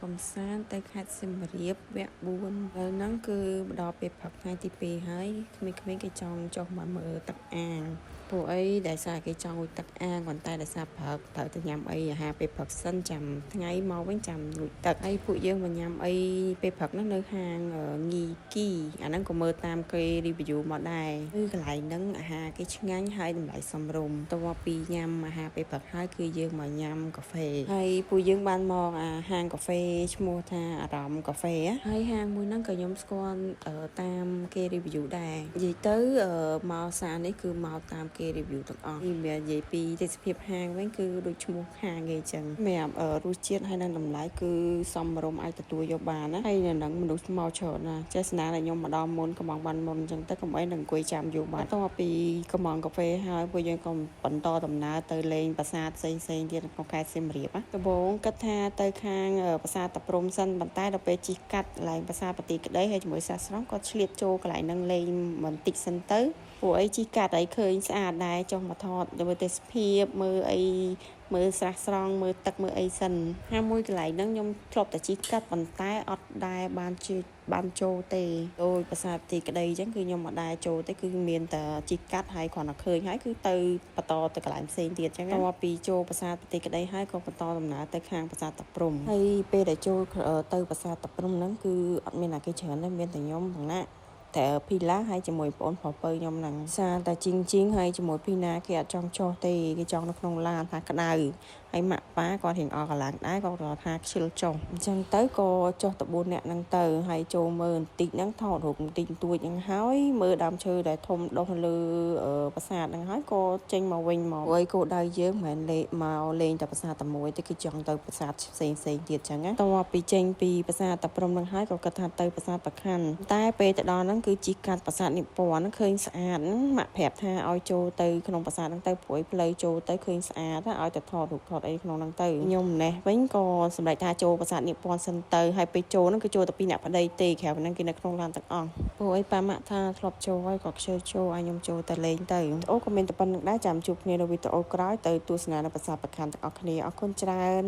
កំសាន្តទៅខេត្តសៀមរាបវគ្គ4ហ្នឹងគឺដល់ពេលព្រឹកថ្ងៃទី2ហើយក្មេងៗគេចង់ចុះមកមើលទឹកអាងពួកអីដែលសារគេចង់រួចទឹកអាងប៉ុន្តែដោយសារព្រឹកត្រូវទៅញ៉ាំអីអាហារពេលព្រឹកសិនចាំថ្ងៃមកវិញចាំរួចទឹកហើយពួកយើងមកញ៉ាំអីពេលព្រឹកហ្នឹងនៅហាងងីគីអាហ្នឹងក៏មើលតាមគេ review មកដែរគឺកន្លែងហ្នឹងអាហារគេឆ្ងាញ់ហើយតម្លៃសមរម្យតបពីញ៉ាំអាហារពេលព្រឹកហើយគឺយើងមកញ៉ាំកាហ្វេហើយពួកយើងបានមកហាងកាហ្វេឈ្មោះថាអារម្មណ៍កាហ្វេហើយហាងមួយហ្នឹងក៏ខ្ញុំស្គាល់តាមគេ review ដែរនិយាយទៅមកសារនេះគឺមកតាមគេ review ទាំងអស់នេះមាននិយាយពីទេសភាពហាងវិញគឺដូចឈ្មោះហាងគេអញ្ចឹងសម្រាប់រសជាតិហើយនិងតម្លៃគឺសមរម្យអាចទទួលយកបានណាហើយនៅនឹងមនុស្សមកច្រើនណាចេះស្នាដែលខ្ញុំមកដល់មុនកំងបានមុនអញ្ចឹងទៅកុំអីនឹងអង្គុយចាំយូរបានតពីកំងកាហ្វេហើយពួកយើងក៏បន្តដំណើរទៅលេងប្រាសាទផ្សេងៗទៀតក្នុងខេត្តសៀមរាបដំបូងគិតថាទៅខាងប្រាសាទតាព្រំសិនប៉ុន្តែដល់ពេលជិះកាត់កន្លែងប្រាសាទបទីក្តីហើយជាមួយសាស្រង់ក៏ឆ្លៀតចូលកន្លែងហ្នឹងលេងបន្តិចសិនទៅពួកអីជិះកាត់អីឃើញស្អាតដែរចុះមកថតមើលទេសភាពមើលអីមើលស្រះស្រង់មើលទឹកមើលអីសិនហើយមួយកន្លែងហ្នឹងខ្ញុំធ្លាប់តែជិះកាត់ប៉ុន្តែអត់ដែរបានចូលទេដោយប្រាសាទទីក្តីអញ្ចឹងគឺខ្ញុំមិនដែរចូលទេគឺមានតែជិះកាត់ហើយគ្រាន់តែឃើញហើយគឺទៅបន្តទៅកន្លែងផ្សេងទៀតអញ្ចឹងតពីចូលប្រាសាទទីក្តីហើយក៏បន្តដំណើរទៅខាងប្រាសាទតាព្រំហើយពេលដែលចូលទៅប្រាសាទតាព្រំហ្នឹងគឺអត់មានអ្នកគេច្រើនទេមានតែខ្ញុំផងណាតែភីឡាហើយជាមួយបងប្អូនប្រុសពៅខ្ញុំហ្នឹងសារតែជីងហើយជាមួយភីណាគេអត់ចង់ចុះទេគេចង់នៅក្នុងឡានថាក្តៅហើយម៉ាក់ប៉ាគាត់រៀងអស់កន្លងដែរគាត់ថាខ្ជិលចុះអញ្ចឹងទៅក៏ចុះទៅ4នាក់ហ្នឹងទៅហើយចូលមើលបន្តិចហ្នឹងថតរូបបន្តិចបន្តួចហ្នឹងហើយមើលដើមឈើដែលធំដុះលើប្រាសាទហ្នឹងហើយក៏ចេញមកវិញមកអីគោលដៅយើងមិនមែនមកលេងតែប្រាសាទតែមួយទេគឺចង់ទៅប្រាសាទផ្សេងទៀតអញ្ចឹងណាតពីចេញពីប្រាសាទតាព្រំហ្នឹងហើយក៏គិតថាទៅប្រាសាទប្រខាន់តែពេលទៅដល់ហ្នឹងគឺជិះកាត់ប្រាសាទនិពន្ធហ្នឹងឃើញស្អាតហ្នឹងម៉ាក់ប្រាប់ថាឲ្យចូលទៅក្នុងប្រាសាទហ្នឹងទៅព្រួយផ្លូវចូលទៅឃើញស្អាតឲ្យទៅថតរូបថតអីក្នុងហ្នឹងទៅខ្ញុំម្នេះវិញក៏សម្រេចថាចូលប្រាសាទនិពន្ធសិនទៅហើយពេលចូលហ្នឹងគឺចូលតែពីអ្នកប្តីទេក្រៅពីហ្នឹងគេនៅក្នុងឡានទាំងអស់ព្រោះអីប៉ាម៉ាក់ថាធ្លាប់ចូលហើយក៏ខ្ជិលចូលឲ្យខ្ញុំចូលតែលេងទៅអូក៏មានតែប៉ុណ្្នឹងដែរចាំជួបគ្នានៅវីដេអូក្រោយទៅទស្សនានៅប្រាសាទប្រខាន់ទាំងអស់គ្នាអរគុណច្រើន